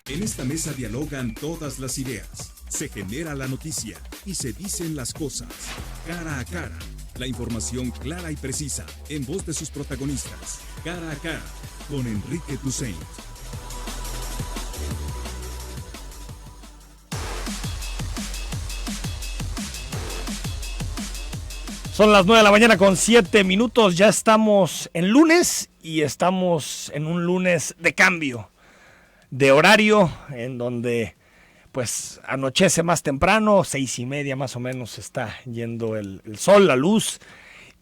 En esta mesa dialogan todas las ideas, se genera la noticia y se dicen las cosas cara a cara. La información clara y precisa en voz de sus protagonistas. Cara a cara con Enrique Tusaint. Son las 9 de la mañana con 7 minutos. Ya estamos en lunes y estamos en un lunes de cambio de horario, en donde pues anochece más temprano, 6:30 más o menos está yendo el sol, la luz,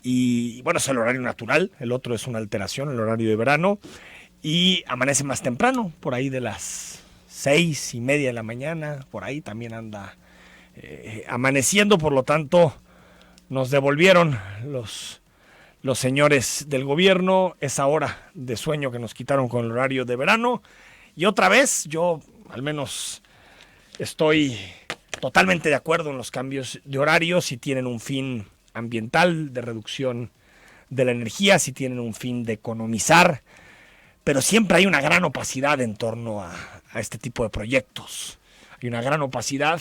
y bueno, es el horario natural, el otro es una alteración, el horario de verano, y amanece más temprano, por ahí de las 6:30 de la mañana, por ahí también anda amaneciendo, por lo tanto nos devolvieron los señores del gobierno esa hora de sueño que nos quitaron con el horario de verano. Y otra vez, yo al menos estoy totalmente de acuerdo en los cambios de horario, si tienen un fin ambiental, de reducción de la energía, si tienen un fin de economizar, pero siempre hay una gran opacidad en torno a este tipo de proyectos. Hay una gran opacidad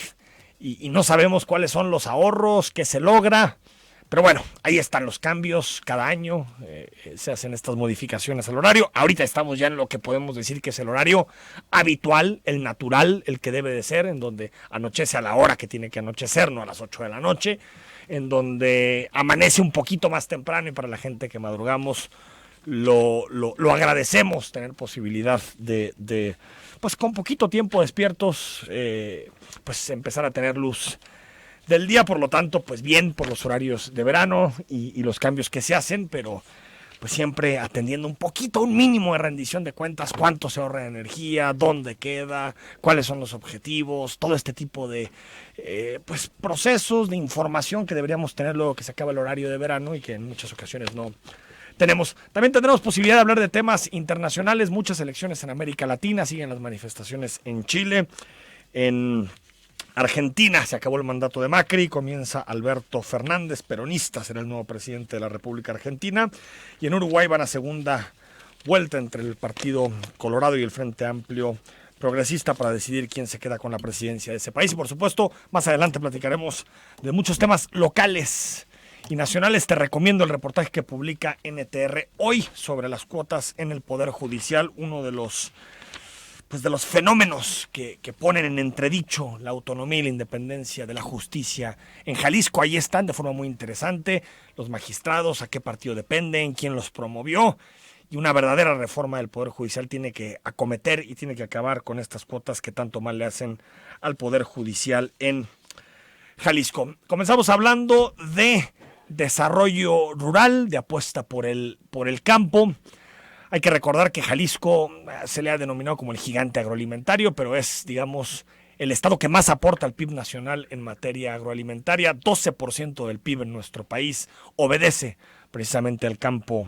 y no sabemos cuáles son los ahorros, qué se logra. Pero bueno, ahí están los cambios, cada año se hacen estas modificaciones al horario. Ahorita estamos ya en lo que podemos decir que es el horario habitual, el natural, el que debe de ser, en donde anochece a la hora que tiene que anochecer, no a las 8 de la noche, en donde amanece un poquito más temprano y para la gente que madrugamos lo agradecemos, tener posibilidad de pues con poquito tiempo despiertos, pues empezar a tener luz del día, por lo tanto, pues bien por los horarios de verano y los cambios que se hacen, pero pues siempre atendiendo un poquito, un mínimo de rendición de cuentas, cuánto se ahorra de energía, dónde queda, cuáles son los objetivos, todo este tipo de pues procesos de información que deberíamos tener luego que se acaba el horario de verano y que en muchas ocasiones no tenemos. También tendremos posibilidad de hablar de temas internacionales, muchas elecciones en América Latina, siguen las manifestaciones en Chile, en Argentina se acabó el mandato de Macri, comienza Alberto Fernández, peronista, será el nuevo presidente de la República Argentina. Y en Uruguay van a segunda vuelta entre el Partido Colorado y el Frente Amplio Progresista para decidir quién se queda con la presidencia de ese país. Y por supuesto, más adelante platicaremos de muchos temas locales y nacionales. Te recomiendo el reportaje que publica NTR hoy sobre las cuotas en el Poder Judicial, uno de los fenómenos que ponen en entredicho la autonomía y la independencia de la justicia en Jalisco. Ahí están de forma muy interesante los magistrados, a qué partido dependen, quién los promovió, y una verdadera reforma del Poder Judicial tiene que acometer y tiene que acabar con estas cuotas que tanto mal le hacen al Poder Judicial en Jalisco. Comenzamos hablando de desarrollo rural, de apuesta por el campo. Hay que recordar que Jalisco se le ha denominado como el gigante agroalimentario, pero es, digamos, el estado que más aporta al PIB nacional en materia agroalimentaria. 12% del PIB en nuestro país obedece precisamente al campo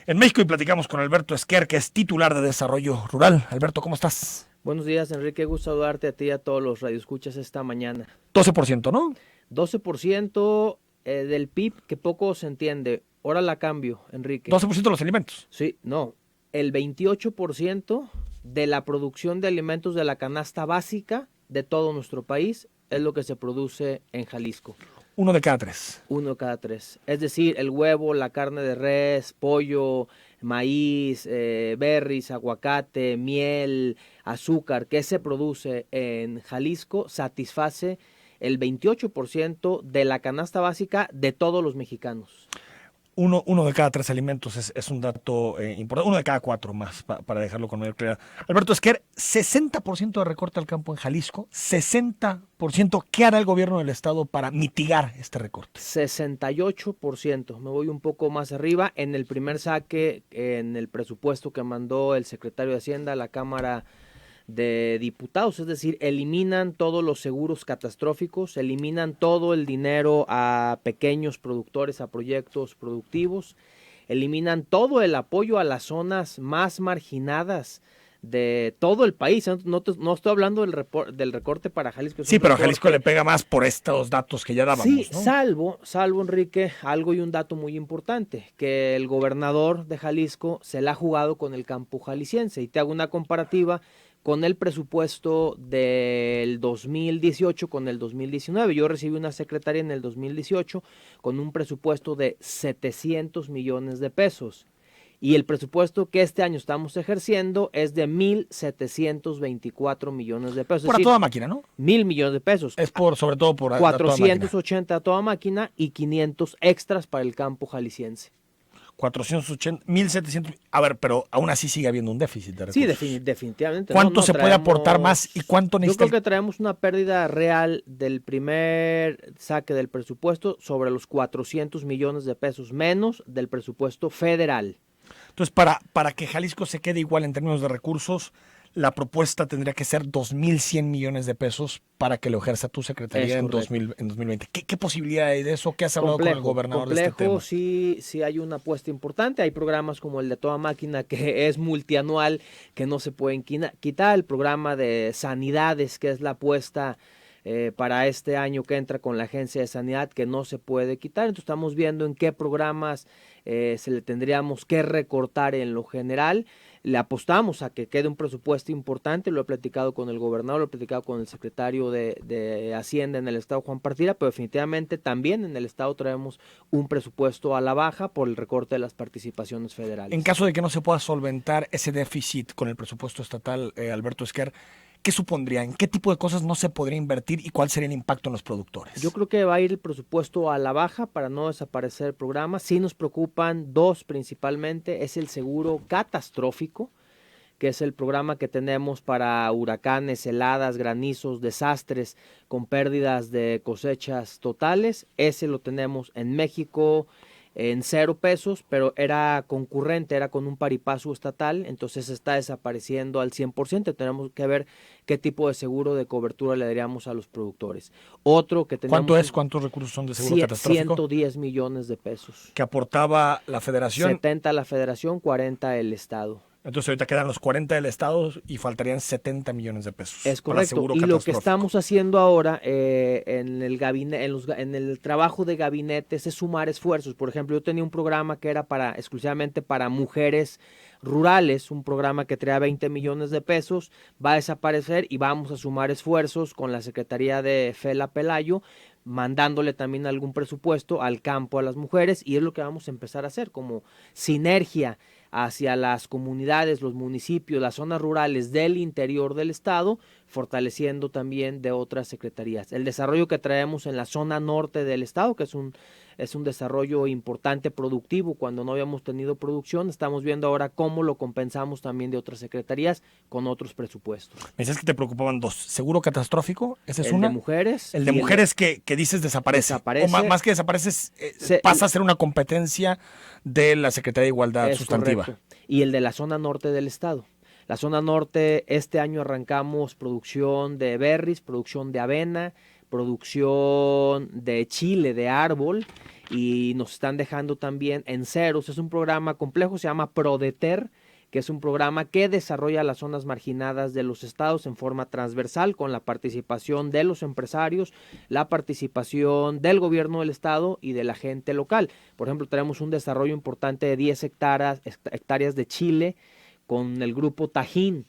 en México. Y platicamos con Alberto Esquer, que es titular de Desarrollo Rural. Alberto, ¿cómo estás? Buenos días, Enrique. Gusto saludarte a ti y a todos los radioescuchas esta mañana. 12%, ¿no? 12% del PIB, que poco se entiende. Ahora la cambio, Enrique. 12% de los alimentos. Sí, no. El 28% de la producción de alimentos de la canasta básica de todo nuestro país es lo que se produce en Jalisco. 1 de cada 3. 1 de cada 3. Es decir, el huevo, la carne de res, pollo, maíz, berries, aguacate, miel, azúcar que se produce en Jalisco satisface el 28% de la canasta básica de todos los mexicanos. Uno de cada 3 alimentos es un dato importante. 1 de cada 4 más, para dejarlo con mayor claridad. Alberto Esquer, 60% de recorte al campo en Jalisco. 60%. ¿Qué hará el gobierno del estado para mitigar este recorte? 68%. Me voy un poco más arriba. En el primer saque, en el presupuesto que mandó el secretario de Hacienda a la Cámara de Diputados, es decir, eliminan todos los seguros catastróficos, eliminan todo el dinero a pequeños productores, a proyectos productivos, eliminan todo el apoyo a las zonas más marginadas de todo el país. No estoy hablando del recorte para Jalisco. Sí, pero a Jalisco le pega más por estos datos que ya dábamos, sí, ¿no? salvo Enrique, algo y un dato muy importante, que el gobernador de Jalisco se la ha jugado con el campo jalisciense. Y te hago una comparativa con el presupuesto del 2018 con el 2019. Yo recibí una secretaría en el 2018 con un presupuesto de 700 millones de pesos. Y el presupuesto que este año estamos ejerciendo es de 1,724 millones de pesos. Por a toda máquina, ¿no? 1,000 millones de pesos. Es sobre todo por 480 a toda máquina y 500 extras para el campo jalisciense. 480, 1,700. A ver, pero aún así sigue habiendo un déficit de recursos. Sí, definitivamente. ¿Cuánto se puede aportar más y cuánto necesita? Yo creo que traemos una pérdida real del primer saque del presupuesto sobre los 400 millones de pesos menos del presupuesto federal. Entonces, para que Jalisco se quede igual en términos de recursos, la propuesta tendría que ser 2,100 millones de pesos para que lo ejerza tu secretaría en 2020. ¿Qué posibilidad hay de eso? ¿Qué has hablado con el gobernador de este tema? Sí hay una apuesta importante. Hay programas como el de Toda Máquina, que es multianual, que no se pueden quitar. El programa de Sanidades, que es la apuesta para este año que entra con la Agencia de Sanidad, que no se puede quitar. Entonces estamos viendo en qué programas se le tendríamos que recortar en lo general. Le apostamos a que quede un presupuesto importante, lo he platicado con el gobernador, lo he platicado con el secretario de Hacienda en el estado, Juan Partida, pero definitivamente también en el estado traemos un presupuesto a la baja por el recorte de las participaciones federales. En caso de que no se pueda solventar ese déficit con el presupuesto estatal, Alberto Esquer, ¿qué supondría? ¿En qué tipo de cosas no se podría invertir y cuál sería el impacto en los productores? Yo creo que va a ir el presupuesto a la baja para no desaparecer el programa. Sí nos preocupan dos principalmente. Es el seguro catastrófico, que es el programa que tenemos para huracanes, heladas, granizos, desastres con pérdidas de cosechas totales. Ese lo tenemos en México en 0 pesos, pero era concurrente, era con un paripasu estatal, entonces está desapareciendo al 100%. Tenemos que ver qué tipo de seguro de cobertura le daríamos a los productores. Otro que tenemos... ¿Cuánto es? ¿Cuántos recursos son de seguro catastrófico? 110 millones de pesos. ¿Que aportaba la federación? 70 la federación, 40 el estado. Entonces ahorita quedan los 40 del estado y faltarían 70 millones de pesos. Es correcto. Y lo que estamos haciendo ahora en el gabinete, en el trabajo de gabinetes es sumar esfuerzos. Por ejemplo, yo tenía un programa que era exclusivamente para mujeres rurales, un programa que traía 20 millones de pesos, va a desaparecer y vamos a sumar esfuerzos con la Secretaría de Fela Pelayo, mandándole también algún presupuesto al campo, a las mujeres, y es lo que vamos a empezar a hacer como sinergia hacia las comunidades, los municipios, las zonas rurales del interior del estado, fortaleciendo también de otras secretarías. El desarrollo que traemos en la zona norte del estado, que es un desarrollo importante, productivo, cuando no habíamos tenido producción, estamos viendo ahora cómo lo compensamos también de otras secretarías con otros presupuestos. Me dices que te preocupaban dos, seguro catastrófico, ese es el de mujeres. El de mujeres que dices desaparece. O más que desaparece, pasa a ser una competencia de la Secretaría de Igualdad Sustantiva. Correcto. Y el de la zona norte del estado. La zona norte, este año arrancamos producción de berries, producción de avena, producción de chile, de árbol, y nos están dejando también en ceros. Es un programa complejo, se llama PRODETER, que es un programa que desarrolla las zonas marginadas de los estados en forma transversal, con la participación de los empresarios, la participación del gobierno del estado y de la gente local. Por ejemplo, tenemos un desarrollo importante de 10 hectáreas de chile con el grupo Tajín.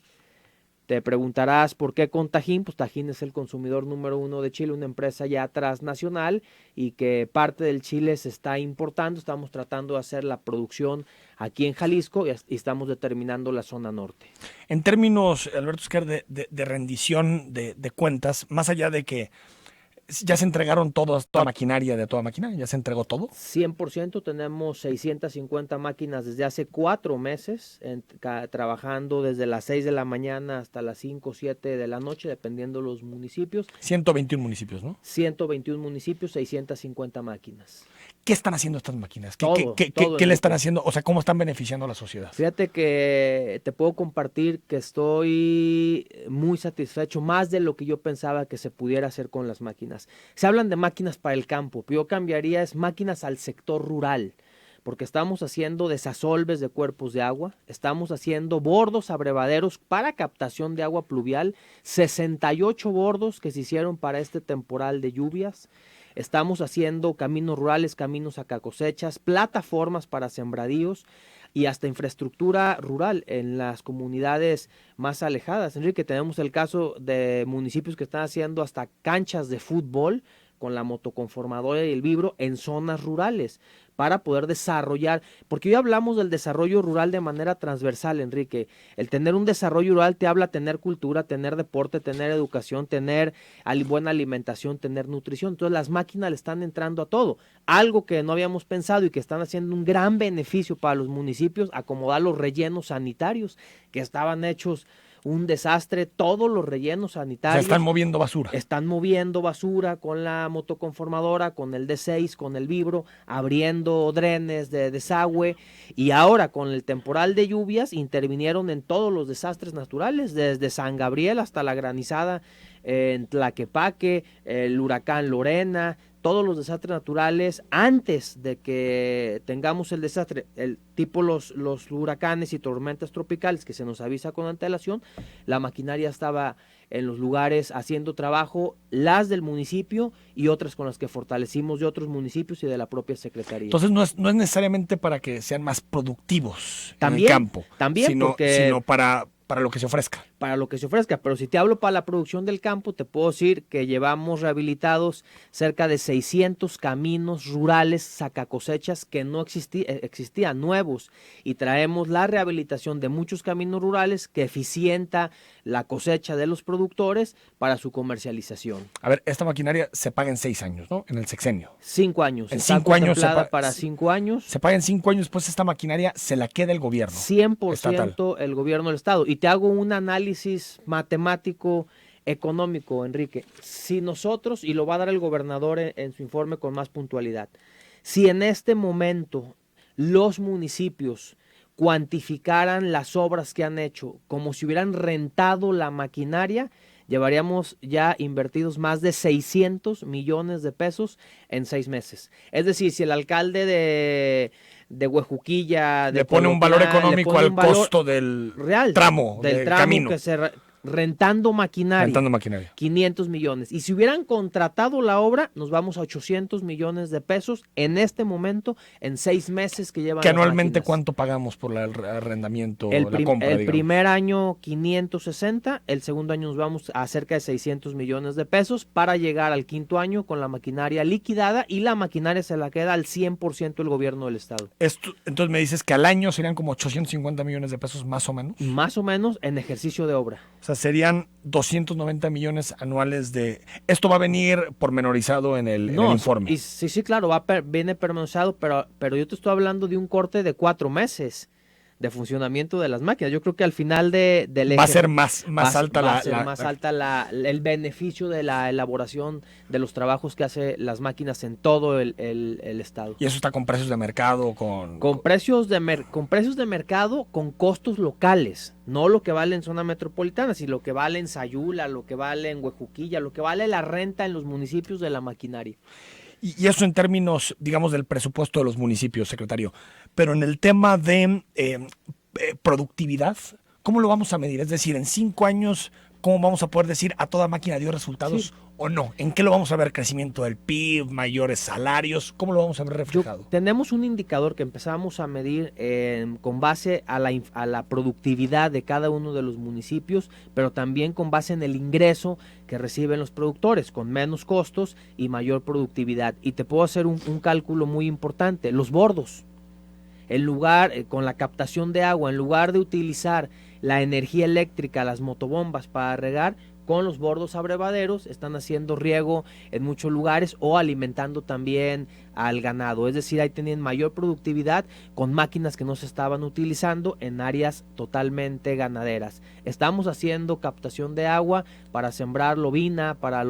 Te preguntarás por qué con Tajín. Pues Tajín es el consumidor número 1 de Chile, una empresa ya transnacional y que parte del chile se está importando. Estamos tratando de hacer la producción aquí en Jalisco y estamos determinando la zona norte. En términos, Alberto Esquer, de rendición de cuentas, más allá de que ya se entregaron toda maquinaria de Toda Máquina, ya se entregó todo. 100%, tenemos 650 máquinas desde hace 4 meses, trabajando desde las 6 de la mañana hasta las 5 o 7 de la noche, dependiendo los municipios. 121 municipios, ¿no? 121 municipios, 650 máquinas. ¿Qué están haciendo estas máquinas? Todo ¿Qué le están haciendo? O sea, ¿cómo están beneficiando a la sociedad? Fíjate que te puedo compartir que estoy muy satisfecho, más de lo que yo pensaba que se pudiera hacer con las máquinas. Se hablan de máquinas para el campo, pero yo cambiaría es máquinas al sector rural, porque estamos haciendo desasolves de cuerpos de agua, estamos haciendo bordos abrevaderos para captación de agua pluvial, 68 bordos que se hicieron para este temporal de lluvias. Estamos haciendo caminos rurales, caminos a cosechas, plataformas para sembradíos y hasta infraestructura rural en las comunidades más alejadas. Enrique, tenemos el caso de municipios que están haciendo hasta canchas de fútbol con la motoconformadora y el vibro en zonas rurales para poder desarrollar, porque hoy hablamos del desarrollo rural de manera transversal, Enrique. El tener un desarrollo rural te habla tener cultura, tener deporte, tener educación, tener buena alimentación, tener nutrición. Entonces las máquinas le están entrando a todo. Algo que no habíamos pensado y que están haciendo un gran beneficio para los municipios, acomodar los rellenos sanitarios que estaban hechos un desastre, todos los rellenos sanitarios. Se están moviendo basura. Están moviendo basura con la motoconformadora, con el D6, con el vibro, abriendo drenes de desagüe, y ahora con el temporal de lluvias intervinieron en todos los desastres naturales, desde San Gabriel hasta la granizada en Tlaquepaque, el huracán Lorena, todos los desastres naturales antes de que tengamos el desastre, el tipo los huracanes y tormentas tropicales que se nos avisa con antelación. La maquinaria estaba en los lugares haciendo trabajo, las del municipio y otras con las que fortalecimos de otros municipios y de la propia Secretaría. Entonces no es necesariamente para que sean más productivos también, en el campo, también sino para lo que se ofrezca. Para lo que se ofrezca, pero si te hablo para la producción del campo, te puedo decir que llevamos rehabilitados cerca de 600 caminos rurales sacacosechas que no existían, nuevos, y traemos la rehabilitación de muchos caminos rurales que eficienta la cosecha de los productores para su comercialización. A ver, esta maquinaria se paga en 6 años, ¿no? En el sexenio. 5 años. En 5 años para 5 años. Se paga en 5 años, después esta maquinaria se la queda el gobierno. 100% estatal. El gobierno del estado. Y te hago un análisis matemático económico, Enrique. Si nosotros, y lo va a dar el gobernador en su informe con más puntualidad, si en este momento los municipios cuantificaran las obras que han hecho como si hubieran rentado la maquinaria, llevaríamos ya invertidos más de 600 millones de pesos en 6 meses. Es decir, si el alcalde de Huejuquilla le pone un valor económico al costo del real, tramo del camino. Que se rentando maquinaria, 500 millones. Y si hubieran contratado la obra, nos vamos a 800 millones de pesos en este momento, en 6 meses que llevan. ¿Que anualmente cuánto pagamos por el arrendamiento, la compra? El primer año 560, el segundo año nos vamos a cerca de 600 millones de pesos para llegar al quinto año con la maquinaria liquidada, y la maquinaria se la queda al 100% el gobierno del estado. Entonces me dices que al año serían como 850 millones de pesos más o menos. Más o menos en ejercicio de obra. O sea, serían 290 millones anuales de... Esto va a venir pormenorizado en el informe. Sí, claro, viene pormenorizado, pero yo te estoy hablando de un corte de 4 meses de funcionamiento de las máquinas. Yo creo que al final va a ser más alta el beneficio de la elaboración de los trabajos que hace las máquinas en todo el estado. ¿Y eso está con precios de mercado? Con precios de mercado, con costos locales, no lo que vale en zona metropolitana, sino lo que vale en Sayula, lo que vale en Huejuquilla, lo que vale la renta en los municipios de la maquinaria. Y eso en términos, digamos, del presupuesto de los municipios, secretario. Pero en el tema de productividad, ¿cómo lo vamos a medir? Es decir, en 5 años, ¿cómo vamos a poder decir a toda máquina dio resultados o no? ¿En qué lo vamos a ver? ¿Crecimiento del PIB, mayores salarios? ¿Cómo lo vamos a ver reflejado? Tenemos un indicador que empezamos a medir con base a la productividad de cada uno de los municipios, pero también con base en el ingreso que reciben los productores, con menos costos y mayor productividad. Y te puedo hacer un cálculo muy importante. Los bordos, con la captación de agua, en lugar de utilizar la energía eléctrica, las motobombas para regar, con los bordos abrevaderos están haciendo riego en muchos lugares o alimentando también al ganado. Es decir, ahí tenían mayor productividad con máquinas que no se estaban utilizando en áreas totalmente ganaderas. Estamos haciendo captación de agua para sembrar lobina, para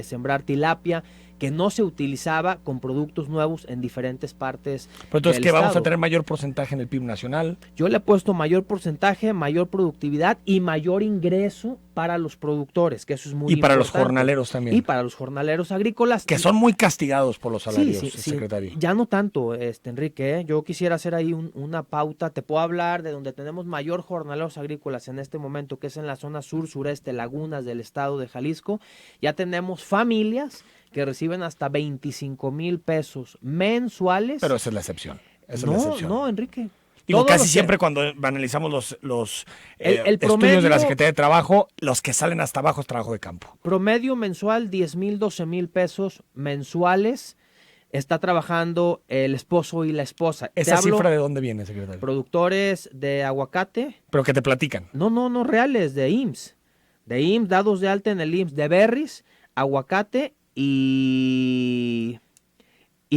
sembrar tilapia, que no se utilizaba con productos nuevos en diferentes partes. Pero entonces, ¿qué estado. Vamos a tener mayor porcentaje en el PIB nacional? Yo le he puesto mayor porcentaje, mayor productividad y mayor ingreso para los productores, que eso es muy importante. Y para los jornaleros también. Y para los jornaleros agrícolas. Que son muy castigados por los salarios, secretario. Sí. Ya no tanto, Enrique. Yo quisiera hacer ahí una pauta. Te puedo hablar de donde tenemos mayor jornaleros agrícolas en este momento, que es en la zona sur-sureste, Lagunas del estado de Jalisco. Ya tenemos familias que reciben hasta 25,000 pesos mensuales. Pero esa es la excepción. No, Enrique. Digo, casi siempre cuando analizamos los estudios promedio, de la Secretaría de Trabajo, los que salen hasta abajo es trabajo de campo. Promedio mensual, 10,000, 12,000 pesos mensuales. Está trabajando el esposo y la esposa. ¿Esa cifra de dónde viene, secretario? Productores de aguacate. Pero que te platican. No, reales, de IMSS. De IMSS, dados de alta en el IMSS, de berries, aguacate y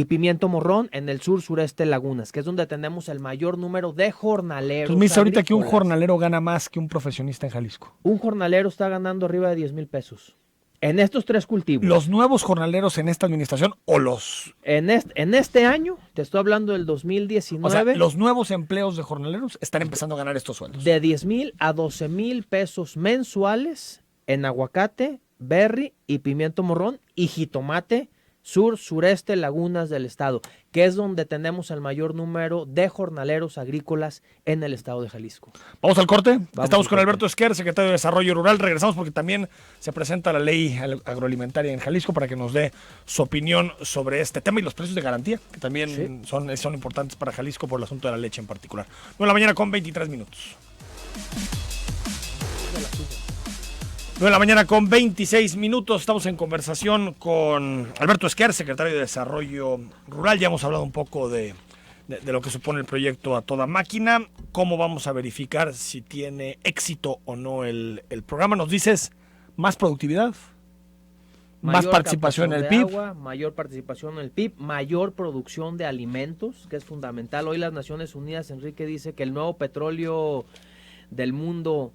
pimiento morrón en el sur-sureste Lagunas, que es donde tenemos el mayor número de jornaleros. Entonces me dice ahorita que un agrícolas. jornalero gana más que un profesionista en Jalisco. Un jornalero está ganando arriba de 10,000 pesos. En estos 3 cultivos. ¿Los nuevos jornaleros en esta administración o los...? En este año, te estoy hablando del 2019. O sea, los nuevos empleos de jornaleros están empezando a ganar estos sueldos. De 10,000 a 12,000 pesos mensuales en aguacate, berry y pimiento morrón y jitomate sur-sureste Lagunas del estado, que es donde tenemos el mayor número de jornaleros agrícolas en el estado de Jalisco. Vamos al corte. Vamos Estamos con al Alberto Esquer, secretario de Desarrollo Rural. Regresamos porque también se presenta la ley agroalimentaria en Jalisco para que nos dé su opinión sobre este tema y los precios de garantía, que también son importantes para Jalisco por el asunto de la leche en particular. 9 de la mañana con 23 minutos. 9 de la mañana con 26 minutos, estamos en conversación con Alberto Esquer, secretario de Desarrollo Rural. Ya hemos hablado un poco de lo que supone el proyecto A Toda Máquina, cómo vamos a verificar si tiene éxito o no el programa. Nos dices, más productividad, más participación en el PIB. Agua, mayor participación en el PIB, mayor producción de alimentos, que es fundamental. Hoy las Naciones Unidas, Enrique, dice que el nuevo petróleo del mundo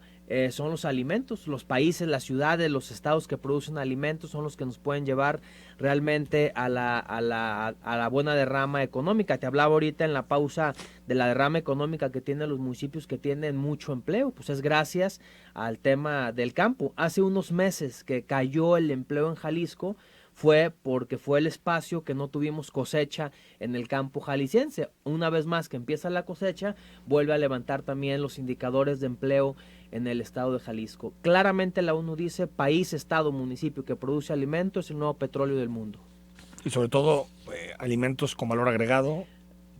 son los alimentos. Los países, las ciudades, los estados que producen alimentos son los que nos pueden llevar realmente a la buena derrama económica. Te hablaba ahorita en la pausa de la derrama económica que tienen los municipios que tienen mucho empleo, pues es gracias al tema del campo. Hace unos meses que cayó el empleo en Jalisco fue porque fue el espacio que no tuvimos cosecha en el campo jalisciense. Una vez más que empieza la cosecha, vuelve a levantar también los indicadores de empleo en el estado de Jalisco. Claramente la ONU dice, país, estado, municipio que produce alimentos es el nuevo petróleo del mundo. Y sobre todo alimentos con valor agregado,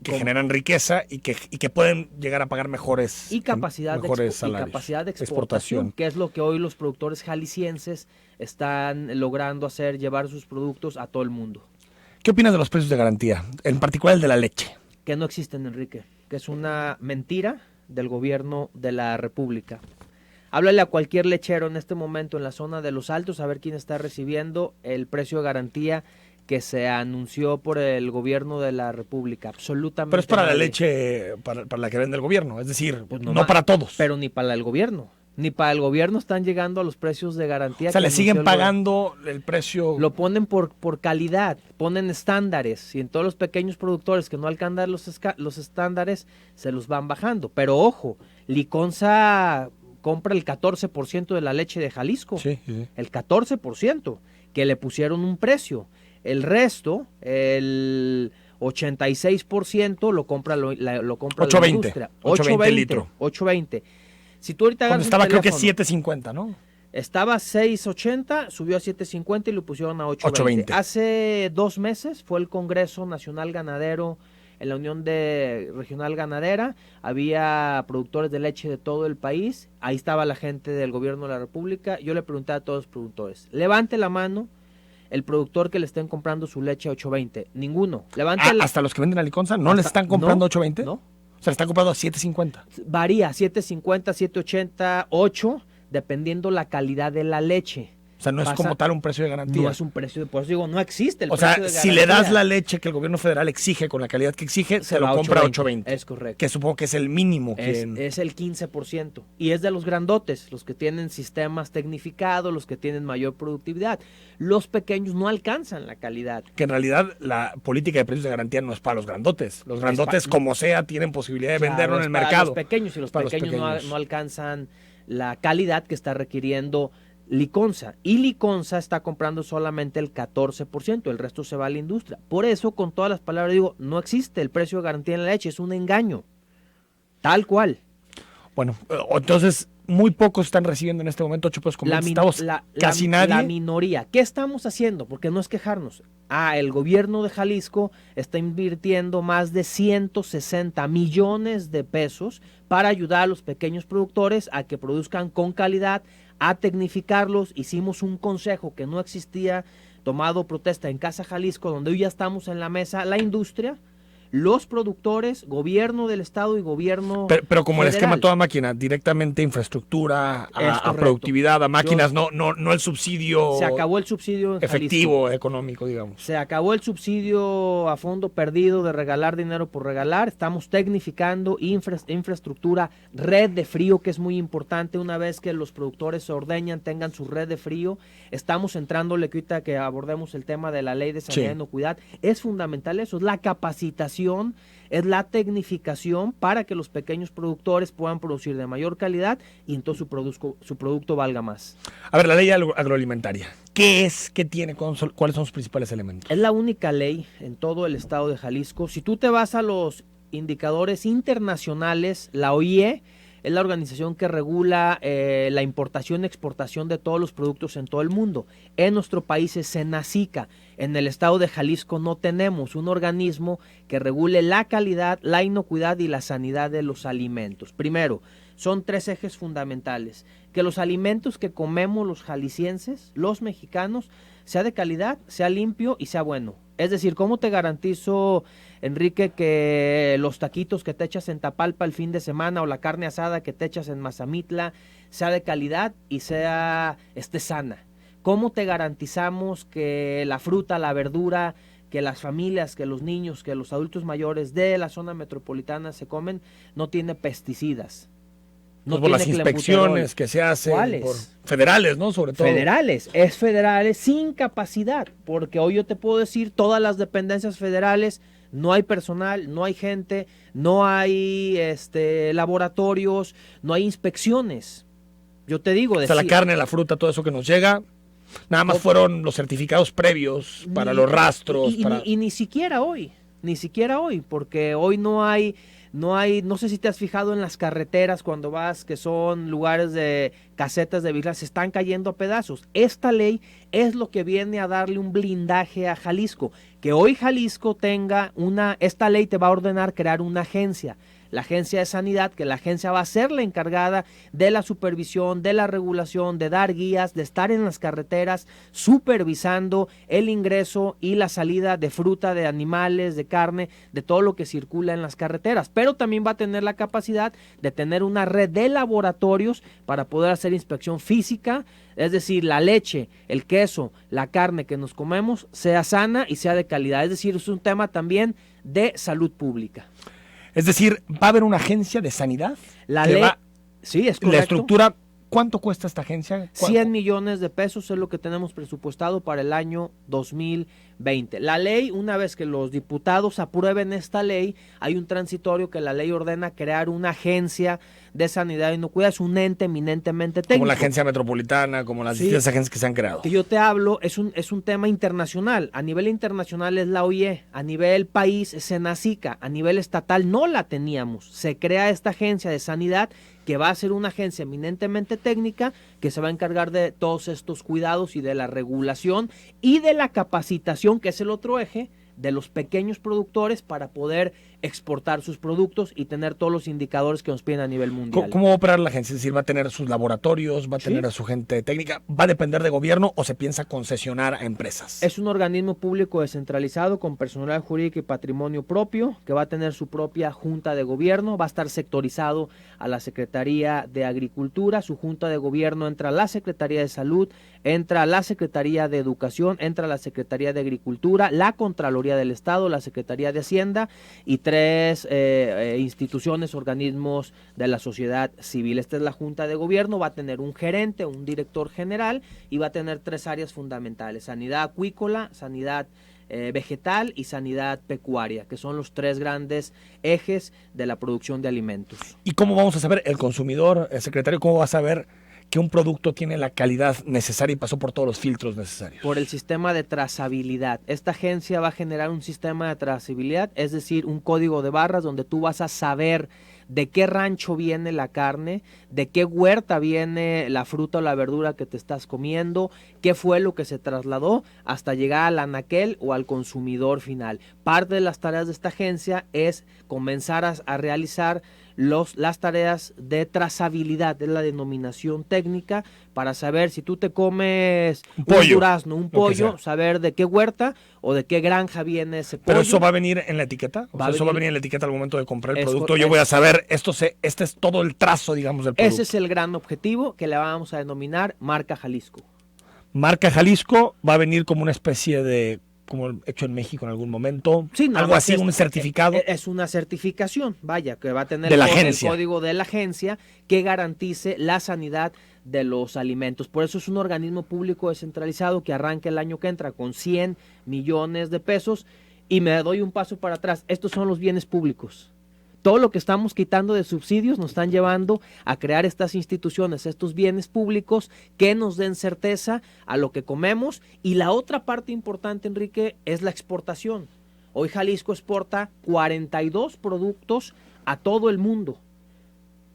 que generan riqueza y que pueden llegar a pagar mejores salarios. Y capacidad de exportación, que es lo que hoy los productores jaliscienses están logrando hacer, llevar sus productos a todo el mundo. ¿Qué opinas de los precios de garantía, en particular el de la leche? Que no existen, Enrique, que es una mentira del gobierno de la República. Háblale a cualquier lechero en este momento en la zona de Los Altos a ver quién está recibiendo el precio de garantía que se anunció por el gobierno de la República. Absolutamente. Pero es para nadie. la leche, para la que vende el gobierno, es decir, Pues no para todos. Pero ni para el gobierno. Ni para el gobierno están llegando a los precios de garantía. O sea, que le siguen anunció pagando el precio. Lo ponen por calidad, ponen estándares y en todos los pequeños productores que no alcanzan los estándares se los van bajando. Pero ojo, Liconza compra el 14% de la leche de Jalisco. Sí. El 14%, que le pusieron un precio. El resto, el 86% lo compra la industria. 8.20 litro. 8.20. Si tú ahorita Cuando estaba creo que 7.50, ¿no? Estaba 6.80, subió a 7.50 y lo pusieron a 8.20. Hace 2 meses fue el Congreso Nacional Ganadero en la Unión Regional Ganadera. Había productores de leche de todo el país. Ahí estaba la gente del gobierno de la República. Yo le pregunté a todos los productores, levante la mano el productor que le estén comprando su leche a 8.20. Ninguno. ¿Hasta los que venden a Liconza no les están comprando 8.20? No. O sea, le están comprando a 7.50. Varía, 7.50, 7.80, 8, dependiendo la calidad de la leche. O sea, no es como tal un precio de garantía. No es un precio, por eso digo, no existe el precio de garantía. O sea, si le das la leche que el gobierno federal exige con la calidad que exige, se lo compra a 8.20. Es correcto. Que supongo que es el mínimo. Es el 15%. Y es de los grandotes, los que tienen sistemas tecnificados, los que tienen mayor productividad. Los pequeños no alcanzan la calidad. Que en realidad la política de precios de garantía no es para los grandotes. Los grandotes, como sea, tienen posibilidad de venderlo en el mercado. Los pequeños, y los pequeños no alcanzan la calidad que está requiriendo Liconza, y Liconza está comprando solamente el 14%, el resto se va a la industria. Por eso, con todas las palabras digo, no existe el precio de garantía en la leche, es un engaño, tal cual. Bueno, entonces muy pocos están recibiendo en este momento 8 pesos con 20 centavos, casi nadie. La minoría. ¿Qué estamos haciendo? Porque no es quejarnos. El gobierno de Jalisco está invirtiendo más de 160 millones de pesos para ayudar a los pequeños productores a que produzcan con calidad, a tecnificarlos. Hicimos un consejo que no existía, tomado protesta en Casa Jalisco, donde hoy ya estamos en la mesa, la industria, los productores, gobierno del estado y gobierno pero como federal. el esquema toda máquina, directamente infraestructura, a productividad, a máquinas, no el subsidio. Se acabó el subsidio en efectivo, Jalisco. económico, digamos. Se acabó el subsidio a fondo perdido de regalar dinero por regalar. Estamos tecnificando infraestructura, red de frío, que es muy importante. Una vez que los productores se ordeñan, tengan su red de frío. Estamos entrándole, que ahorita que abordemos el tema de la ley de sanidad y inocuidad. Es fundamental eso, es la capacitación, es la tecnificación para que los pequeños productores puedan producir de mayor calidad y entonces su producto valga más. A ver, la ley agroalimentaria, ¿qué es? ¿Qué tiene? ¿Cuáles son sus principales elementos? Es la única ley en todo el estado de Jalisco. Si tú te vas a los indicadores internacionales, la OIE es la organización que regula la importación y exportación de todos los productos en todo el mundo. En nuestro país es Senacica. En el estado de Jalisco no tenemos un organismo que regule la calidad, la inocuidad y la sanidad de los alimentos. Primero, son 3 ejes fundamentales. Que los alimentos que comemos los jaliscienses, los mexicanos, sea de calidad, sea limpio y sea bueno. Es decir, ¿cómo te garantizo, Enrique, que los taquitos que te echas en Tapalpa el fin de semana o la carne asada que te echas en Mazamitla sea de calidad y esté sana? ¿Cómo te garantizamos que la fruta, la verdura, que las familias, que los niños, que los adultos mayores de la zona metropolitana se comen, no tiene pesticidas? No por las inspecciones que se hacen. ¿Cuáles? Por federales, ¿no? Sobre todo. Federales, sin capacidad, porque hoy yo te puedo decir, todas las dependencias federales, no hay personal, no hay gente, no hay laboratorios, no hay inspecciones. Yo te digo, o sea, la carne, la fruta, todo eso que nos llega, nada más fueron los certificados previos para los rastros. Y ni siquiera hoy, porque hoy no sé si te has fijado en las carreteras cuando vas, que son lugares de casetas de vigilancia, se están cayendo a pedazos. Esta ley es lo que viene a darle un blindaje a Jalisco. Que hoy Jalisco esta ley te va a ordenar crear una agencia. La agencia de sanidad, que la agencia va a ser la encargada de la supervisión, de la regulación, de dar guías, de estar en las carreteras supervisando el ingreso y la salida de fruta, de animales, de carne, de todo lo que circula en las carreteras. Pero también va a tener la capacidad de tener una red de laboratorios para poder hacer inspección física, es decir, la leche, el queso, la carne que nos comemos sea sana y sea de calidad. Es decir, es un tema también de salud pública. Es decir, va a haber una agencia de sanidad. La ley, sí, es correcto. La estructura, ¿cuánto cuesta esta agencia? 100 millones de pesos es lo que tenemos presupuestado para el año 2020. La ley, una vez que los diputados aprueben esta ley, hay un transitorio que la ley ordena crear una agencia de sanidad y inocuidad. Es un ente eminentemente técnico. Como la agencia metropolitana, como las distintas agencias que se han creado. Que yo te hablo, es un tema internacional. A nivel internacional es la OIE, a nivel país es Senacica, a nivel estatal no la teníamos. Se crea esta agencia de sanidad que va a ser una agencia eminentemente técnica que se va a encargar de todos estos cuidados y de la regulación y de la capacitación, que es el otro eje, de los pequeños productores para poder exportar sus productos y tener todos los indicadores que nos piden a nivel mundial. ¿Cómo va a operar la agencia? Es decir, ¿va a tener sus laboratorios, va a tener a su gente técnica, va a depender de gobierno o se piensa concesionar a empresas? Es un organismo público descentralizado con personal jurídico y patrimonio propio, que va a tener su propia junta de gobierno, va a estar sectorizado a la Secretaría de Agricultura, su junta de gobierno entra a la Secretaría de Salud, entra a la Secretaría de Educación, entra a la Secretaría de Agricultura, la Contraloría del Estado, la Secretaría de Hacienda y 3 instituciones, organismos de la sociedad civil. Esta es la Junta de Gobierno, va a tener un gerente, un director general y va a tener 3 áreas fundamentales: sanidad acuícola, sanidad vegetal y sanidad pecuaria, que son los 3 grandes ejes de la producción de alimentos. ¿Y cómo vamos a saber, el consumidor, el secretario, cómo va a saber que un producto tiene la calidad necesaria y pasó por todos los filtros necesarios? Por el sistema de trazabilidad. Esta agencia va a generar un sistema de trazabilidad, es decir, un código de barras donde tú vas a saber de qué rancho viene la carne, de qué huerta viene la fruta o la verdura que te estás comiendo, qué fue lo que se trasladó hasta llegar al anaquel o al consumidor final. Parte de las tareas de esta agencia es comenzar a realizar las tareas de trazabilidad, es la denominación técnica, para saber si tú te comes un durazno, un pollo, saber de qué huerta o de qué granja viene ese pollo. ¿Pero eso va a venir en la etiqueta? O sea, ¿eso va a venir en la etiqueta al momento de comprar el producto? Yo voy a saber, este es todo el trazo, digamos, del producto. Ese es el gran objetivo, que le vamos a denominar Marca Jalisco. Marca Jalisco va a venir como una especie de, como hecho en México en algún momento, sí, algo así, un certificado. Es una certificación, vaya, que va a tener de el código de la agencia que garantice la sanidad de los alimentos. Por eso es un organismo público descentralizado que arranca el año que entra con 100 millones de pesos. Y me doy un paso para atrás, estos son los bienes públicos. Todo lo que estamos quitando de subsidios nos están llevando a crear estas instituciones, estos bienes públicos que nos den certeza a lo que comemos. Y la otra parte importante, Enrique, es la exportación. Hoy Jalisco exporta 42 productos a todo el mundo,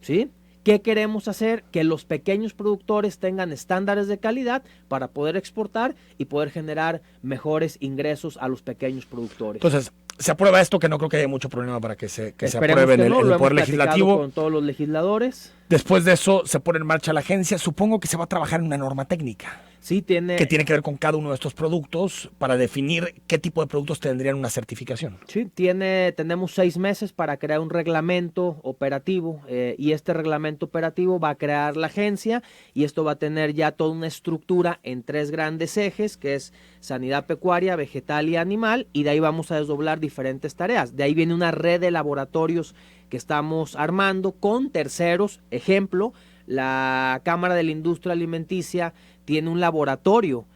¿sí? ¿Qué queremos hacer? Que los pequeños productores tengan estándares de calidad para poder exportar y poder generar mejores ingresos a los pequeños productores. Entonces, se aprueba esto, que no creo que haya mucho problema para que se apruebe en el Poder Legislativo. Con todos los legisladores. Después de eso se pone en marcha la agencia. Supongo que se va a trabajar en una norma técnica. Sí, que tiene que ver con cada uno de estos productos para definir qué tipo de productos tendrían una certificación. Sí, tenemos 6 meses para crear un reglamento operativo y este reglamento operativo va a crear la agencia y esto va a tener ya toda una estructura en 3 grandes ejes, que es sanidad pecuaria, vegetal y animal, y de ahí vamos a desdoblar diferentes tareas. De ahí viene una red de laboratorios que estamos armando con terceros. Ejemplo, la Cámara de la Industria Alimenticia tiene un laboratorio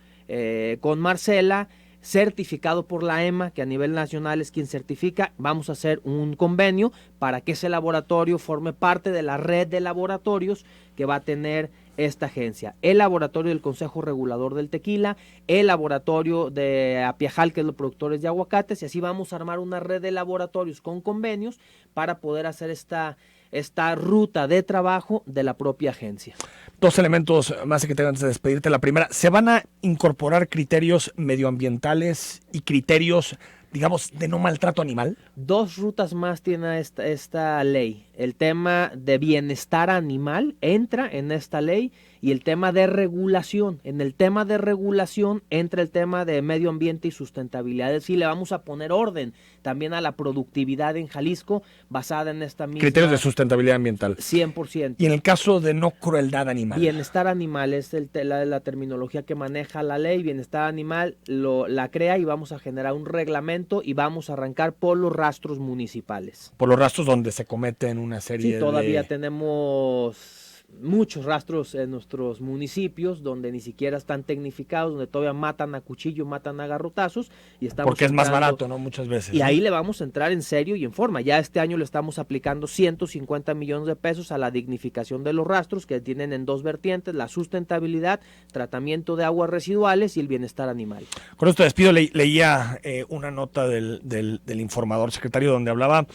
con Marcela, certificado por la EMA, que a nivel nacional es quien certifica. Vamos a hacer un convenio para que ese laboratorio forme parte de la red de laboratorios que va a tener esta agencia. El laboratorio del Consejo Regulador del Tequila, el laboratorio de Apiajal, que es los productores de aguacates, y así vamos a armar una red de laboratorios con convenios para poder hacer esta ruta de trabajo de la propia agencia. 2 elementos más que te antes de despedirte. La primera, ¿se van a incorporar criterios medioambientales y criterios, digamos, de no maltrato animal? 2 rutas más tiene esta ley. El tema de bienestar animal entra en esta ley y el tema de regulación. En el tema de regulación entra el tema de medio ambiente y sustentabilidad. Es decir, le vamos a poner orden también a la productividad en Jalisco basada en esta misma... Criterios de sustentabilidad ambiental. 100%. Y en el caso de no crueldad animal. Bienestar animal es la terminología que maneja la ley. Bienestar animal la crea y vamos a generar un reglamento y vamos a arrancar por los rastros municipales. Por los rastros donde se cometen una serie de... Sí, todavía tenemos muchos rastros en nuestros municipios donde ni siquiera están tecnificados, donde todavía matan a cuchillo, matan a garrotazos y estamos porque es más barato, ¿no? Muchas veces. Y ahí le vamos a entrar en serio y en forma. Ya este año le estamos aplicando 150 millones de pesos a la dignificación de los rastros, que tienen en 2 vertientes: la sustentabilidad, tratamiento de aguas residuales y el bienestar animal. Con esto despido. Leía una nota del informador secretario donde hablaba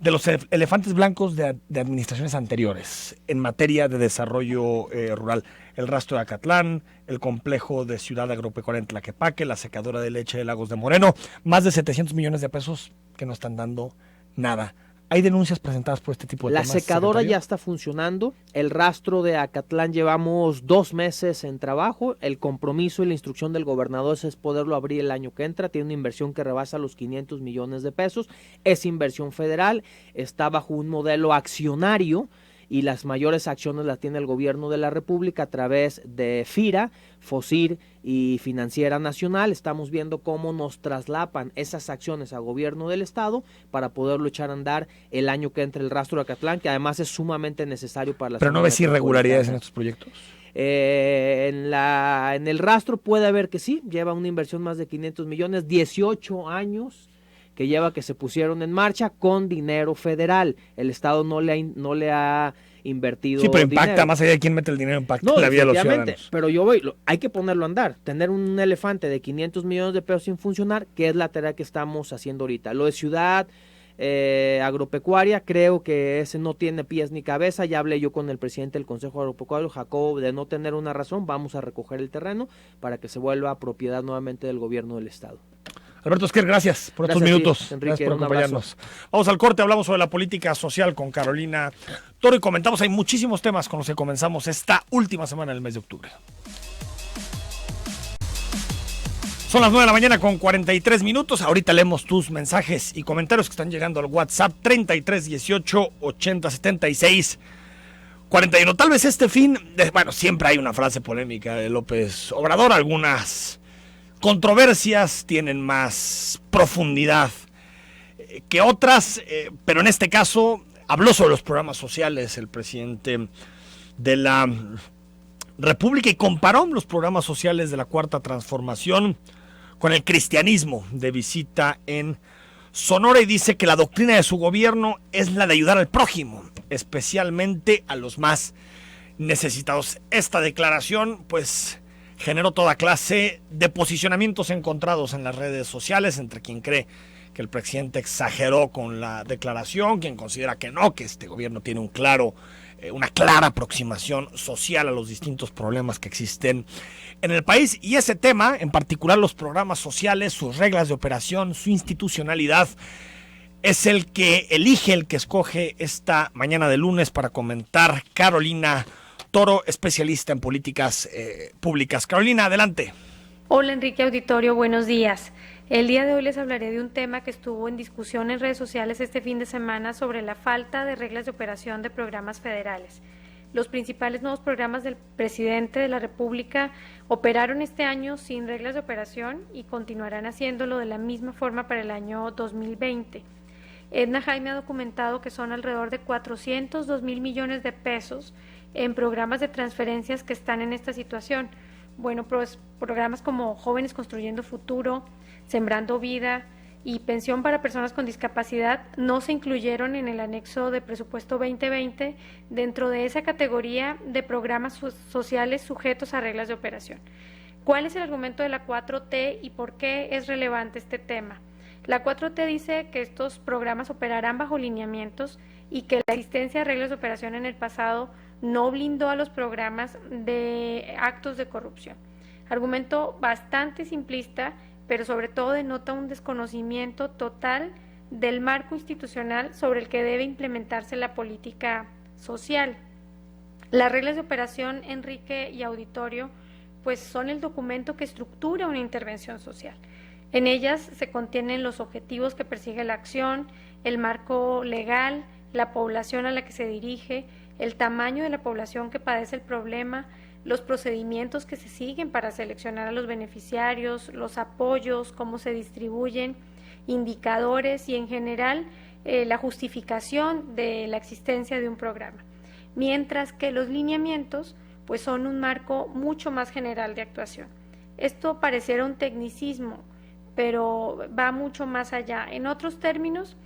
de los elefantes blancos de administraciones anteriores en materia de desarrollo rural. El rastro de Acatlán, el complejo de ciudad agropecuaria en Tlaquepaque, la secadora de leche de Lagos de Moreno, más de 700 millones de pesos que no están dando nada. ¿Hay denuncias presentadas por este tipo de temas? La secadora secretario? Ya está funcionando. El rastro de Acatlán llevamos 2 meses en trabajo. El compromiso y la instrucción del gobernador es poderlo abrir el año que entra. Tiene una inversión que rebasa los 500 millones de pesos. Es inversión federal. Está bajo un modelo accionario y las mayores acciones las tiene el gobierno de la República a través de FIRA, FOSIR y Financiera Nacional. Estamos viendo cómo nos traslapan esas acciones al gobierno del estado para poderlo echar a andar el año que entre el rastro de Acatlán, que además es sumamente necesario para la... ¿Pero no ves irregularidades en estos proyectos? En el rastro puede haber que sí, lleva una inversión más de 500 millones, 18 años que lleva que se pusieron en marcha con dinero federal. El estado no le ha invertido. Sí, pero impacta dinero. Más allá de quién mete el dinero, impacta la vida de los ciudadanos. Pero hay que ponerlo a andar. Tener un elefante de 500 millones de pesos sin funcionar, que es la tarea que estamos haciendo ahorita. Lo de ciudad agropecuaria, creo que ese no tiene pies ni cabeza. Ya hablé yo con el presidente del Consejo Agropecuario, Jacobo, de no tener una razón, vamos a recoger el terreno para que se vuelva propiedad nuevamente del gobierno del estado. Alberto Esquer, gracias por estos minutos. Enrique, gracias por acompañarnos. Vamos al corte, hablamos sobre la política social con Carolina Toro y comentamos, hay muchísimos temas con los que comenzamos esta última semana del mes de octubre. Son las 9 de la mañana con 43 minutos. Ahorita leemos tus mensajes y comentarios que están llegando al WhatsApp 33 18 80 76 41. Tal vez este fin, siempre hay una frase polémica de López Obrador, algunas controversias tienen más profundidad que otras, pero en este caso habló sobre los programas sociales el presidente de la República y comparó los programas sociales de la Cuarta Transformación con el cristianismo de visita en Sonora y dice que la doctrina de su gobierno es la de ayudar al prójimo, especialmente a los más necesitados. Esta declaración, pues, generó toda clase de posicionamientos encontrados en las redes sociales, entre quien cree que el presidente exageró con la declaración, quien considera que no, que este gobierno tiene una clara aproximación social a los distintos problemas que existen en el país. Y ese tema, en particular los programas sociales, sus reglas de operación, su institucionalidad, es el que elige, el que escoge esta mañana de lunes para comentar Carolina Toro, especialista en políticas públicas. Carolina, adelante. Hola Enrique Auditorio, buenos días. El día de hoy les hablaré de un tema que estuvo en discusión en redes sociales este fin de semana sobre la falta de reglas de operación de programas federales. Los principales nuevos programas del presidente de la República operaron este año sin reglas de operación y continuarán haciéndolo de la misma forma para el año 2020. Edna Jaime ha documentado que son alrededor de 402 mil millones de pesos en programas de transferencias que están en esta situación. Bueno, pues programas como Jóvenes Construyendo Futuro, Sembrando Vida y Pensión para Personas con Discapacidad no se incluyeron en el anexo de presupuesto 2020 dentro de esa categoría de programas sociales sujetos a reglas de operación. ¿Cuál es el argumento de la 4T y por qué es relevante este tema? La 4T dice que estos programas operarán bajo lineamientos y que la existencia de reglas de operación en el pasado no blindó a los programas de actos de corrupción. Argumento bastante simplista, pero sobre todo denota un desconocimiento total del marco institucional sobre el que debe implementarse la política social. Las reglas de operación, Enrique y auditorio, pues son el documento que estructura una intervención social. En ellas se contienen los objetivos que persigue la acción, el marco legal, la población a la que se dirige, el tamaño de la población que padece el problema, los procedimientos que se siguen para seleccionar a los beneficiarios, los apoyos, cómo se distribuyen, indicadores y en general la justificación de la existencia de un programa. Mientras que los lineamientos pues son un marco mucho más general de actuación. Esto pareciera un tecnicismo, pero va mucho más allá. En otros términos,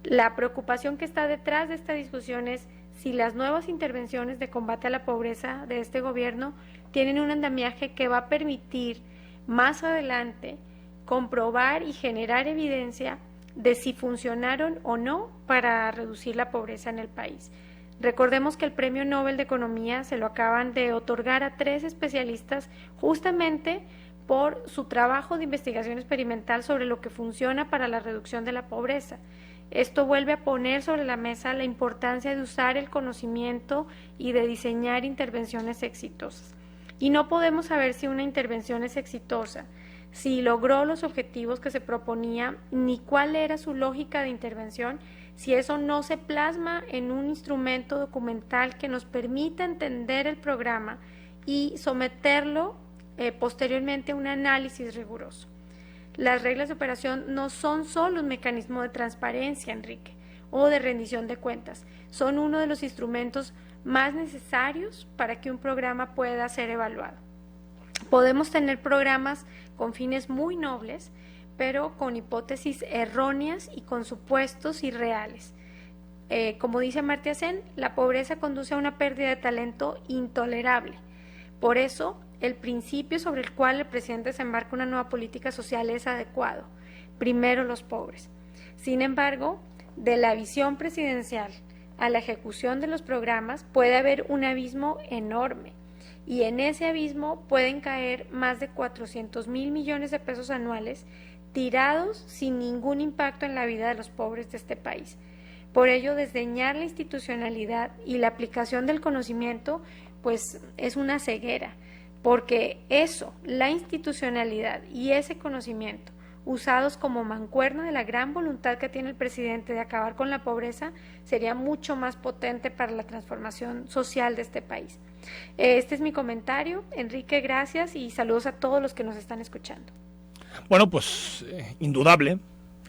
la preocupación que está detrás de esta discusión es si las nuevas intervenciones de combate a la pobreza de este gobierno tienen un andamiaje que va a permitir más adelante comprobar y generar evidencia de si funcionaron o no para reducir la pobreza en el país. Recordemos que el Premio Nobel de Economía se lo acaban de otorgar a 3 especialistas justamente por su trabajo de investigación experimental sobre lo que funciona para la reducción de la pobreza. Esto vuelve a poner sobre la mesa la importancia de usar el conocimiento y de diseñar intervenciones exitosas. Y no podemos saber si una intervención es exitosa, si logró los objetivos que se proponía, ni cuál era su lógica de intervención, si eso no se plasma en un instrumento documental que nos permita entender el programa y someterlo posteriormente a un análisis riguroso. Las reglas de operación no son solo un mecanismo de transparencia, Enrique, o de rendición de cuentas. Son uno de los instrumentos más necesarios para que un programa pueda ser evaluado. Podemos tener programas con fines muy nobles, pero con hipótesis erróneas y con supuestos irreales. Como dice Amartya Sen, la pobreza conduce a una pérdida de talento intolerable. Por eso, el principio sobre el cual el presidente se embarca una nueva política social es adecuado. Primero los pobres. Sin embargo, de la visión presidencial a la ejecución de los programas puede haber un abismo enorme, y en ese abismo pueden caer más de 400,000 millones de pesos anuales tirados sin ningún impacto en la vida de los pobres de este país. Por ello, desdeñar la institucionalidad y la aplicación del conocimiento, pues es una ceguera, porque eso, la institucionalidad y ese conocimiento, usados como mancuerna de la gran voluntad que tiene el presidente de acabar con la pobreza, sería mucho más potente para la transformación social de este país. Este es mi comentario. Enrique, gracias y saludos a todos los que nos están escuchando. Bueno, pues indudable,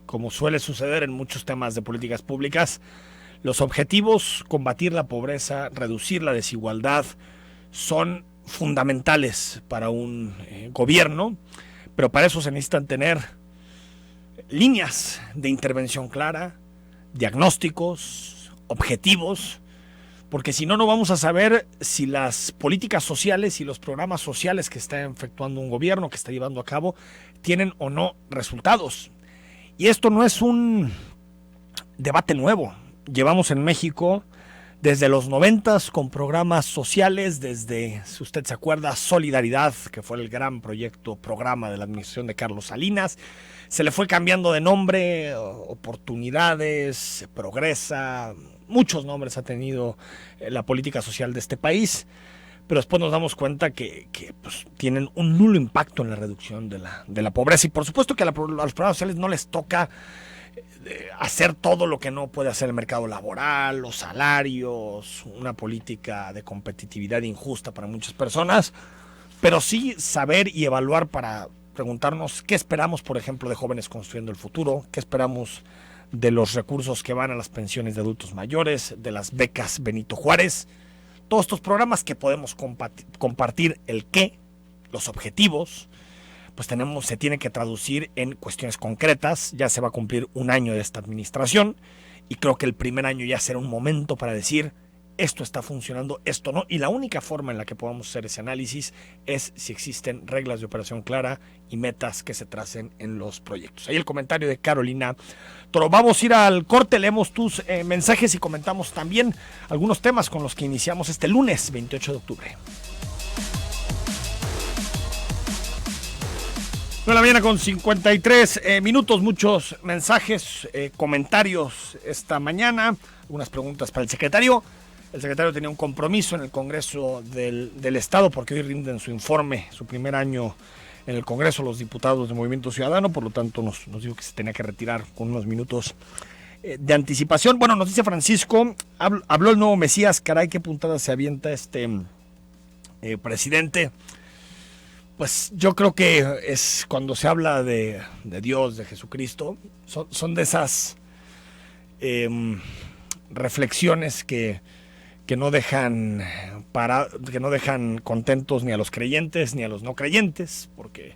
como suele suceder en muchos temas de políticas públicas, los objetivos, combatir la pobreza, reducir la desigualdad, son fundamentales para un gobierno, pero para eso se necesitan tener líneas de intervención clara, diagnósticos, objetivos, porque si no, no vamos a saber si las políticas sociales y los programas sociales que está efectuando un gobierno, que está llevando a cabo, tienen o no resultados. Y esto no es un debate nuevo. Llevamos en México desde los 90s con programas sociales, desde, si usted se acuerda, Solidaridad, que fue el gran programa de la administración de Carlos Salinas. Se le fue cambiando de nombre, Oportunidades, Progresa, muchos nombres ha tenido la política social de este país, pero después nos damos cuenta que pues, tienen un nulo impacto en la reducción de la pobreza. Y por supuesto que a los programas sociales no les toca hacer todo lo que no puede hacer el mercado laboral, los salarios, una política de competitividad injusta para muchas personas, pero sí saber y evaluar para preguntarnos qué esperamos, por ejemplo, de Jóvenes Construyendo el Futuro, qué esperamos de los recursos que van a las pensiones de adultos mayores, de las becas Benito Juárez, todos estos programas que podemos compartir el qué, los objetivos, pues se tiene que traducir en cuestiones concretas. Ya se va a cumplir un año de esta administración y creo que el primer año ya será un momento para decir esto está funcionando, esto no, y la única forma en la que podamos hacer ese análisis es si existen reglas de operación clara y metas que se tracen en los proyectos. Ahí el comentario de Carolina Toro. Vamos a ir al corte, leemos tus mensajes y comentamos también algunos temas con los que iniciamos este lunes 28 de octubre. 9:00 con 53 minutos, muchos mensajes, comentarios esta mañana, algunas preguntas para el secretario. El secretario tenía un compromiso en el Congreso del Estado porque hoy rinden su informe, su primer año en el Congreso, los diputados de Movimiento Ciudadano, por lo tanto nos dijo que se tenía que retirar con unos minutos de anticipación. Bueno, nos dice Francisco, habló el nuevo Mesías, caray, qué puntada se avienta este presidente. Pues yo creo que es cuando se habla de Dios, de Jesucristo, son de esas reflexiones que no dejan contentos ni a los creyentes ni a los no creyentes, porque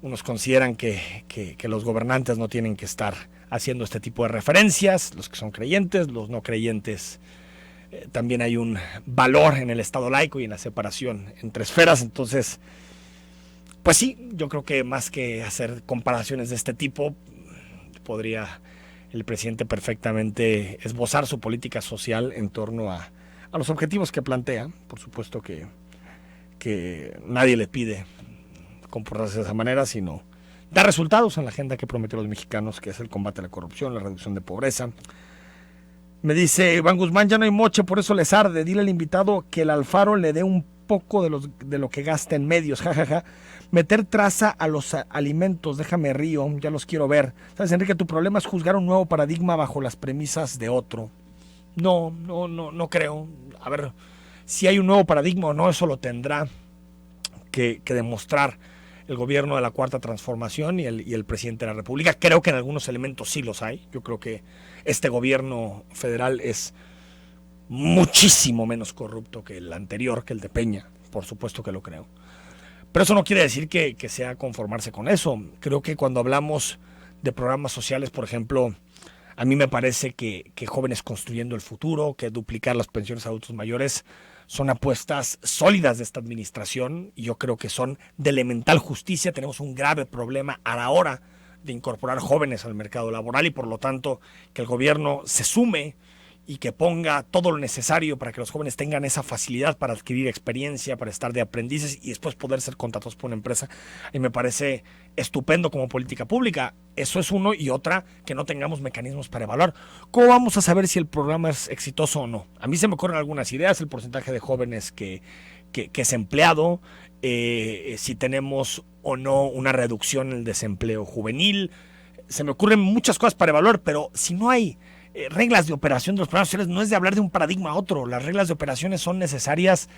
unos consideran que los gobernantes no tienen que estar haciendo este tipo de referencias, los que son creyentes, los no creyentes. También hay un valor en el Estado laico y en la separación entre esferas. Entonces, pues sí, yo creo que más que hacer comparaciones de este tipo, podría el presidente perfectamente esbozar su política social en torno a los objetivos que plantea. Por supuesto que nadie le pide comportarse de esa manera, sino dar resultados en la agenda que prometió a los mexicanos, que es el combate a la corrupción, la reducción de pobreza. Me dice Iván Guzmán, ya no hay moche, por eso les arde. Dile al invitado que el Alfaro le dé un poco de lo que gasta en medios, jajaja. Meter traza a los alimentos, déjame río, ya los quiero ver. ¿Sabes, Enrique? Tu problema es juzgar un nuevo paradigma bajo las premisas de otro. No creo. A ver, si hay un nuevo paradigma o no, eso lo tendrá que demostrar el gobierno de la Cuarta Transformación y el presidente de la República. Creo que en algunos elementos sí los hay. Yo creo que este gobierno federal es muchísimo menos corrupto que el anterior, que el de Peña. Por supuesto que lo creo. Pero eso no quiere decir que sea conformarse con eso. Creo que cuando hablamos de programas sociales, por ejemplo, a mí me parece que Jóvenes Construyendo el Futuro, que duplicar las pensiones a adultos mayores, son apuestas sólidas de esta administración y yo creo que son de elemental justicia. Tenemos un grave problema a la hora de incorporar jóvenes al mercado laboral y por lo tanto que el gobierno se sume y que ponga todo lo necesario para que los jóvenes tengan esa facilidad para adquirir experiencia, para estar de aprendices y después poder ser contratados por una empresa. Y me parece estupendo como política pública. Eso es uno, y otra, que no tengamos mecanismos para evaluar. ¿Cómo vamos a saber si el programa es exitoso o no? A mí se me ocurren algunas ideas, el porcentaje de jóvenes que es empleado, si tenemos o no una reducción en el desempleo juvenil. Se me ocurren muchas cosas para evaluar, pero si no hay reglas de operación de los programas sociales, no es de hablar de un paradigma a otro. Las reglas de operaciones son necesarias.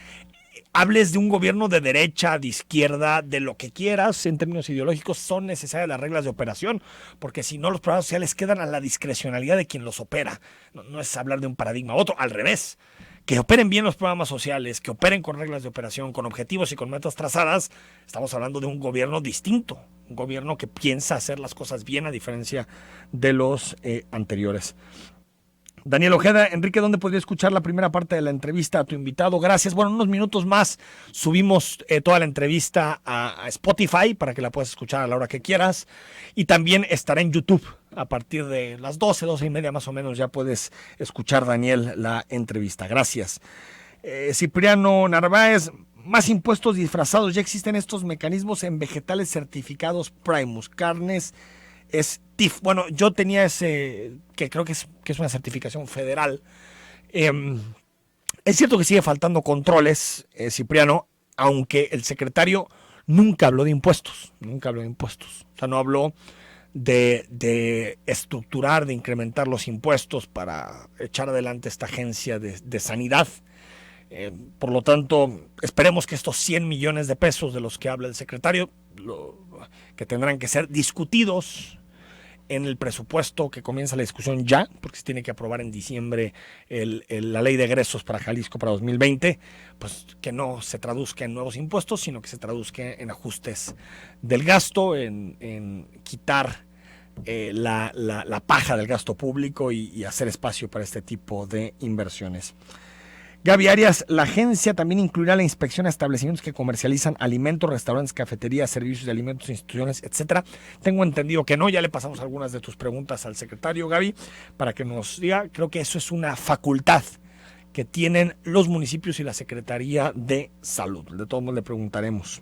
Hables de un gobierno de derecha, de izquierda, de lo que quieras en términos ideológicos, son necesarias las reglas de operación, porque si no los programas sociales quedan a la discrecionalidad de quien los opera. No es hablar de un paradigma a otro, al revés. Que operen bien los programas sociales, que operen con reglas de operación, con objetivos y con metas trazadas. Estamos hablando de un gobierno distinto, un gobierno que piensa hacer las cosas bien a diferencia de los anteriores. Daniel Ojeda, Enrique, ¿dónde podría escuchar la primera parte de la entrevista a tu invitado? Gracias. Bueno, en unos minutos más subimos toda la entrevista a Spotify para que la puedas escuchar a la hora que quieras. Y también estará en YouTube. A partir de las 12 y media más o menos ya puedes escuchar, Daniel, la entrevista. Gracias. Cipriano Narváez, más impuestos disfrazados. Ya existen estos mecanismos en vegetales certificados Primus, carnes. Es TIF. Bueno, yo tenía ese, que creo que es una certificación federal. Es cierto que sigue faltando controles, Cipriano, aunque el secretario nunca habló de impuestos. O sea, no habló de estructurar, de incrementar los impuestos para echar adelante esta agencia de sanidad. Por lo tanto, esperemos que estos 100 millones de pesos de los que habla el secretario, que tendrán que ser discutidos en el presupuesto que comienza la discusión ya, porque se tiene que aprobar en diciembre la ley de egresos para Jalisco para 2020, pues que no se traduzca en nuevos impuestos, sino que se traduzca en ajustes del gasto, en quitar la paja del gasto público y hacer espacio para este tipo de inversiones. Gaby Arias, la agencia también incluirá la inspección a establecimientos que comercializan alimentos, restaurantes, cafeterías, servicios de alimentos, instituciones, etcétera. Tengo entendido que no, ya le pasamos algunas de tus preguntas al secretario, Gaby, para que nos diga. Creo que eso es una facultad que tienen los municipios y la Secretaría de Salud. De todos modos le preguntaremos.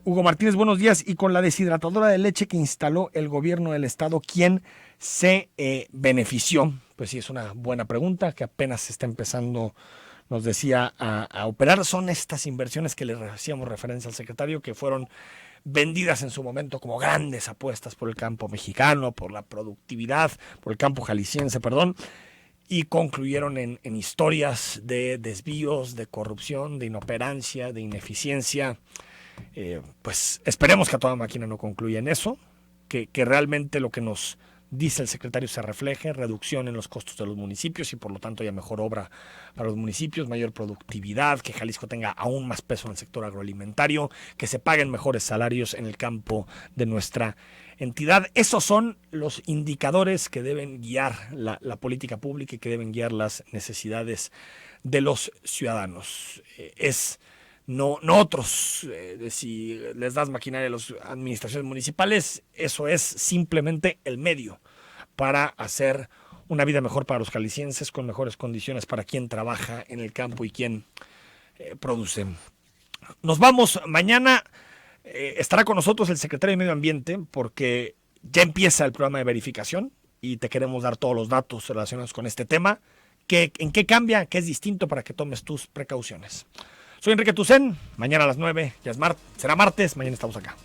Hugo Martínez, buenos días. Y con la deshidratadora de leche que instaló el gobierno del estado, ¿quién se benefició? Pues sí, es una buena pregunta que apenas se está empezando, nos decía, a operar. Son estas inversiones que le hacíamos referencia al secretario, que fueron vendidas en su momento como grandes apuestas por el campo mexicano, por la productividad, por el campo jalisciense, y concluyeron en historias de desvíos, de corrupción, de inoperancia, de ineficiencia. Pues esperemos que a toda máquina no concluya en eso, que realmente lo que nos dice el secretario se refleje, reducción en los costos de los municipios y por lo tanto haya mejor obra para los municipios, mayor productividad, que Jalisco tenga aún más peso en el sector agroalimentario, que se paguen mejores salarios en el campo de nuestra entidad. Esos son los indicadores que deben guiar la política pública y que deben guiar las necesidades de los ciudadanos. No otros, si les das maquinaria a las administraciones municipales, eso es simplemente el medio para hacer una vida mejor para los jaliscienses, con mejores condiciones para quien trabaja en el campo y quien produce. Nos vamos. Mañana estará con nosotros el secretario de Medio Ambiente, porque ya empieza el programa de verificación y te queremos dar todos los datos relacionados con este tema, en qué cambia, qué es distinto, para que tomes tus precauciones. Soy Enrique Tucen, mañana a las 9, será martes, mañana estamos acá.